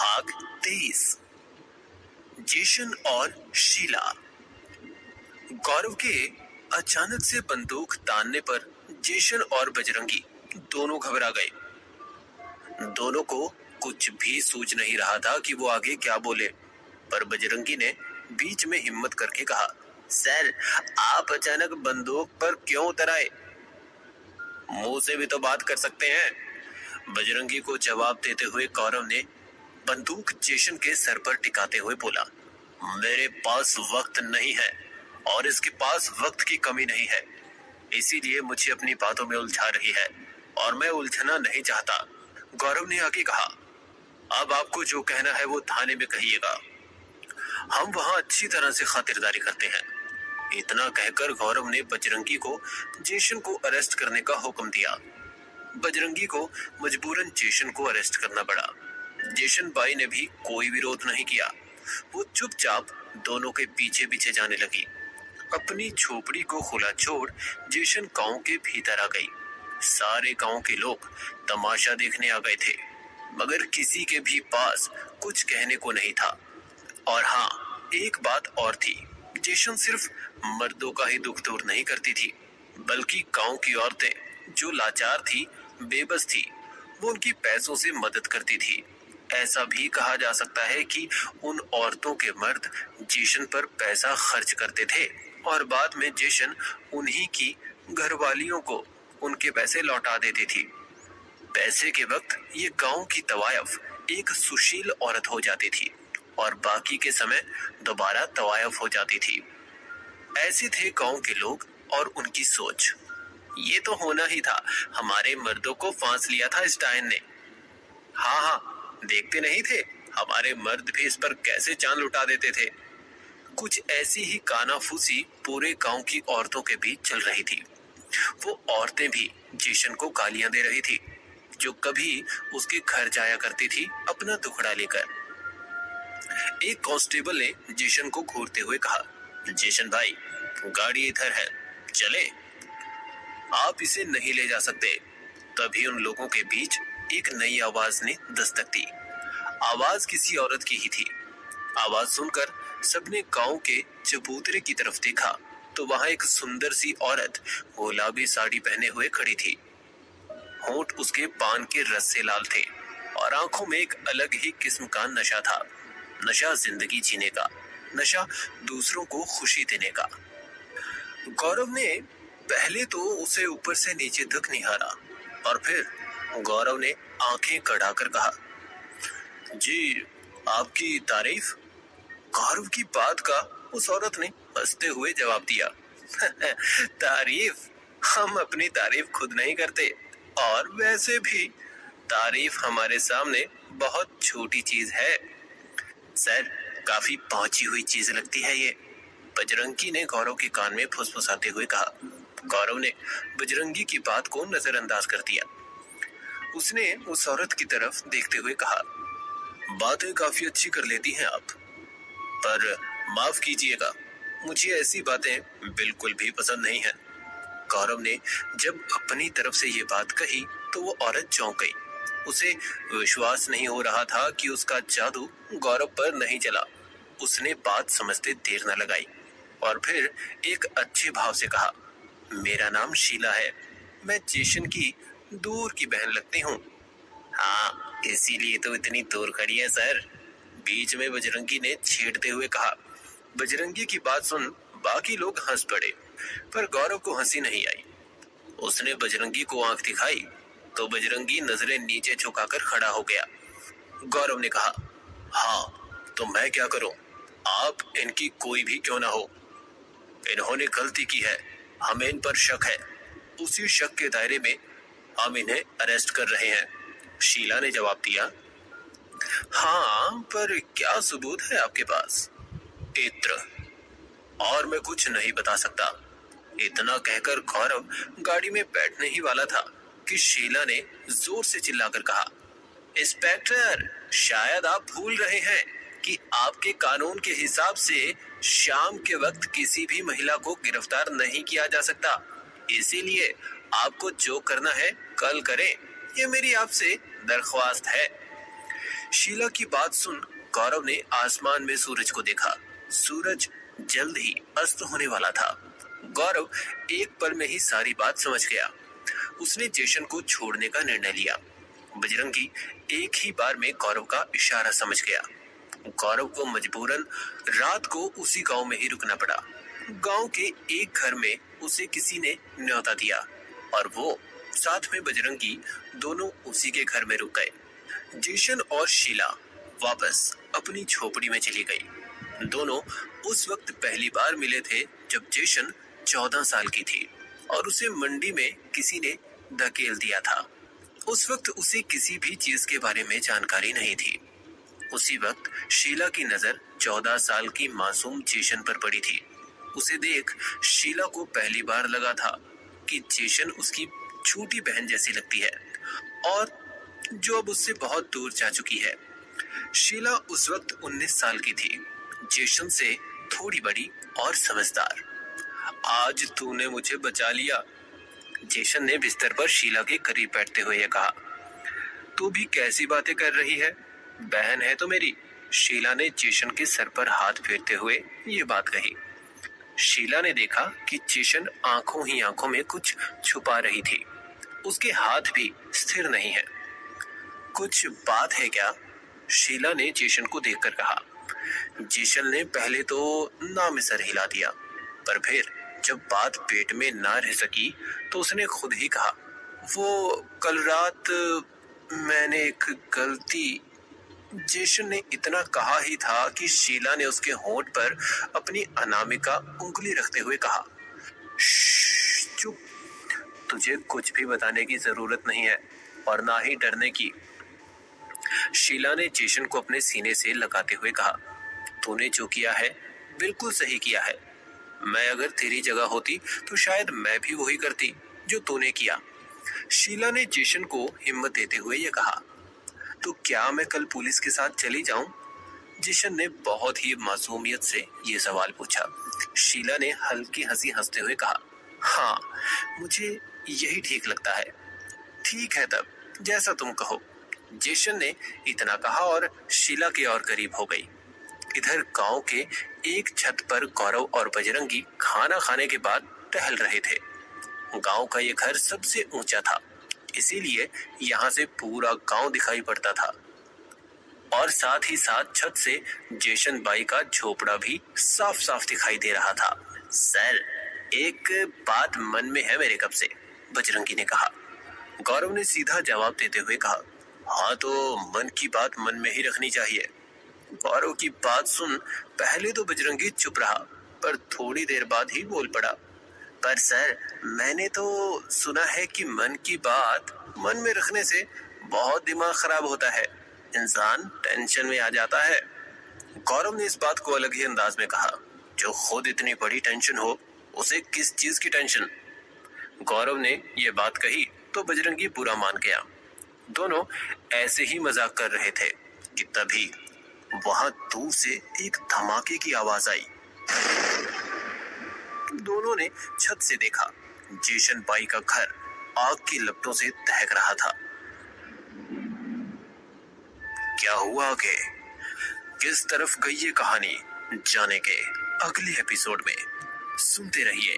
भाग 23। जेशन और शीला। गौरव के अचानक से बंदूक तानने पर जेशन और बजरंगी दोनों घबरा गए। दोनों को कुछ भी सूझ नहीं रहा था कि वो आगे क्या बोले, पर बजरंगी ने बीच में हिम्मत करके कहा, सर, आप अचानक बंदूक पर क्यों उतर आए? मुंह से भी तो बात कर सकते हैं। बजरंगी को जवाब देते हुए गौरव ने बंदूक जेशन के सर पर टिकाते हुए बोला, मेरे पास वक्त नहीं है और इसके पास वक्त की कमी नहीं है, इसीलिए मुझे अपनी बातों में उलझा रही है और मैं उलझना नहीं चाहता। गौरव ने आगे कहा, अब आपको जो कहना है वो थाने में कहिएगा, हम वहां अच्छी तरह से खातिरदारी करते हैं। इतना कहकर गौरव ने बजरंगी को जेशन को अरेस्ट करने का हुक्म दिया। बजरंगी को मजबूरन जेशन को अरेस्ट करना पड़ा। जेशन बाई ने भी कोई विरोध नहीं किया। वो चुपचाप दोनों के पीछे पीछे जाने लगी। अपनी झोपड़ी को खुला छोड़ जेशन गांव के भीतर आ गई। सारे गांव के लोग तमाशा देखने आ गए थे, मगर किसी के भी पास कुछ कहने को नहीं था। और हाँ, एक बात और थी, जेशन सिर्फ मर्दों का ही दुख दूर नहीं करती थी, बल्कि गांव की औरतें जो लाचार थी, बेबस थी, वो उनकी पैसों से मदद करती थी। ऐसा भी कहा जा सकता है कि उन औरतों के मर्द जेशन पर पैसा खर्च करते थे और बाद में जेशन उन्हीं की घरवालियों को उनके पैसे लौटा देती थी। पैसे के वक्त ये गांव की तवायफ एक सुशील औरत हो जाती थी और बाकी के समय दोबारा तवायफ हो जाती थी। ऐसे थे गांव के लोग और उनकी सोच। ये तो होना ही था, हमारे मर्दों को फांस लिया था इस डायन ने। हाँ हाँ, देखते नहीं थे हमारे मर्द भी इस पर कैसे जान लुटा देते थे। कुछ ऐसी ही कानाफूसी पूरे गांव की औरतों के बीच चल रही थी। वो औरतें भी जेशन को गालियां दे रही थी, जो कभी उसके घर जाया करती थी अपना दुखड़ा लेकर। एक कांस्टेबल ने जेशन को घूरते हुए कहा, जेशन भाई, गाड़ी इधर है, चले। आप इसे नहीं ले जा सकते। तभी उन लोगों के बीच एक नई आवाज ने दस्तक दी। आवाज किसी औरत की ही थी। आवाज सुनकर सबने गांव के चबूतरे की तरफ देखा तो वहां एक सुंदर सी औरत गुलाबी साड़ी पहने हुए खड़ी थी। होंठ उसके पान के रस से लाल थे और आंखों में एक अलग ही किस्म का नशा था। नशा जिंदगी जीने का, नशा दूसरों को खुशी देने का। गौरव ने पहले तो उसे ऊपर से नीचे तक निहारा और फिर गौरव ने आंखें कढ़ाकर कहा, जी, आपकी तारीफ। गौरव की बात का उस औरत ने हंसते हुए जवाब दिया, तारीफ? हम अपनी तारीफ खुद नहीं करते और वैसे भी तारीफ हमारे सामने बहुत छोटी चीज है। सर, काफी पहुंची हुई चीज लगती है ये, बजरंगी ने गौरव के कान में फुसफुसाते हुए कहा। गौरव ने बजरंगी की बात को नजरअंदाज कर दिया। उसने उस औरत की तरफ देखते हुए कहा, बातें काफी अच्छी कर लेती हैं आप, पर माफ कीजिएगा, मुझे ऐसी बातें बिल्कुल भी पसंद नहीं है। गौरव ने जब अपनी तरफ से ये बात कही तो वो औरत चौंक गई। उसे विश्वास नहीं हो रहा था कि उसका जादू गौरव पर नहीं चला। उसने बात समझते देर न लगाई और फिर एक अच्छे भाव से कहा, मेरा नाम शीला है, मैं जेशन की दूर की बहन लगती हूँ। हाँ, इसीलिए तो इतनी दूर खड़ी है सर, बीच में बजरंगी ने छेड़ते हुए कहा। बजरंगी की बात सुन बाकी लोग हंस पड़े, पर गौरव को हंसी नहीं आई। उसने बजरंगी को आंख दिखाई तो बजरंगी नजरें नीचे झुकाकर खड़ा हो गया। गौरव ने कहा, हाँ, तो मैं क्या करूं? आप इनकी कोई भी क्यों ना हो, इन्होंने गलती की है, हमें इन पर शक है, उसी शक के दायरे में हम इन्हें अरेस्ट कर रहे हैं। शीला ने जवाब दिया, हाँ, पर क्या सबूत है आपके पास? इत्र, और मैं कुछ नहीं बता सकता। इतना कहकर गौरव गाड़ी में बैठने ही वाला था कि शीला ने जोर से चिल्लाकर कहा, इंस्पेक्टर, शायद आप भूल रहे हैं कि आपके कानून के हिसाब से शाम के वक्त किसी भी महिला को गिरफ्तार नहीं किया जा सकता, इसीलिए आपको जो करना है कल करें, ये मेरी आपसे दरख्वास्त है। शीला की बात सुन गौरव ने आसमान में सूरज को देखा। सूरज जल्द ही अस्त होने वाला था। गौरव एक पल में ही सारी बात समझ गया। उसने जेसन को छोड़ने का निर्णय लिया। बजरंगी एक ही बार में गौरव का इशारा समझ गया। गौरव को मजबूरन रात को उसी गांव में ही रुकना पड़ा। गांव के एक घर में उसे किसी ने न्योता दिया और वो साथ में बजरंगी दोनों उसी के घर में रुक गए। जेसन और शीला वापस अपनी झोपड़ी में चली गई। दोनों उस वक्त पहली बार मिले थे जब जेसन 14 साल की थी और उसे मंडी में किसी ने धकेल दिया था। उस वक्त उसे किसी भी चीज के बारे में जानकारी नहीं थी। उसी वक्त शीला की नजर 14 साल की मासूम जेसन पर पड़ी थी। उसे देख शीला को पहली बार लगा था कि जेसन उसकी छोटी बहन जैसी लगती है और जो अब उससे बहुत दूर जा चुकी है। शीला उस वक्त 19 साल की थी, जेसन से थोड़ी बड़ी और समझदार। आज तूने मुझे बचा लिया, जेसन ने बिस्तर पर शीला के करीब बैठते हुए कहा। तू भी कैसी बातें कर रही है, बहन है तो मेरी। शीला ने जेसन के सर पर हाथ फेरते हुए ये बात कही। शीला ने देखा कि जेसन आंखों ही आंखों में कुछ छुपा रही थी। उसके हाथ भी स्थिर नहीं है। कुछ बात है क्या? शीला ने जेसन को देखकर कहा। जेसन ने पहले तो ना में सर हिला दिया, पर फिर जब बात पेट में ना रह सकी तो उसने खुद ही कहा, वो कल रात मैंने एक गलती। जेसन ने इतना कहा ही था कि शीला ने उसके होंठ पर अपनी अनामिका उंगली रखते हुए कहा, चुप, तुझे कुछ भी बताने की जरूरत नहीं है और ना ही डरने की। शीला ने जेसन को अपने सीने से लगाते हुए कहा, तूने जो किया है बिल्कुल सही किया है। मैं अगर तेरी जगह होती तो शायद मैं भी वही करती जो तूने किया। शीला ने जेसन को हिम्मत देते हुए यह कहा। तो क्या मैं कल पुलिस के साथ चली जाऊं? जेसन ने बहुत ही मासूमियत से ये सवाल पूछा। शीला ने हल्की हंसी हंसते हुए कहा, हाँ, मुझे यही ठीक लगता है। ठीक है तब, जैसा तुम कहो। जेसन ने इतना कहा और शीला के और करीब हो गई। इधर गांव के एक छत पर गौरव और बजरंगी खाना खाने के बाद टहल रहे थे। गांव का ये घर सबसे ऊंचा था, इसीलिए यहाँ से पूरा गांव दिखाई पड़ता था और साथ ही साथ छत से जेसन बाई का झोपड़ा भी साफ साफ दिखाई दे रहा था। सर, एक बात मन में है मेरे कब से, बजरंगी ने कहा। गौरव ने सीधा जवाब देते हुए कहा, हाँ तो मन की बात मन में ही रखनी चाहिए। गौरव की बात सुन पहले तो बजरंगी चुप रहा, पर थोड़ी देर बाद ही बोल पड़ा, पर सर, मैंने तो सुना है कि मन की बात मन में रखने से बहुत दिमाग खराब होता है, इंसान टेंशन में आ जाता है। गौरव ने इस बात को अलग ही अंदाज में कहा, जो खुद इतनी बड़ी टेंशन हो उसे किस चीज की टेंशन। गौरव ने ये बात कही तो बजरंगी बुरा मान गया। दोनों ऐसे ही मजाक कर रहे थे कि तभी वहां दूर से एक धमाके की आवाज आई। दोनों ने छत से देखा, जेसन बाई का घर आग की लपटों से दहक रहा था। क्या हुआ आगे, किस तरफ गई ये कहानी, जाने के अगले एपिसोड में। सुनते रहिए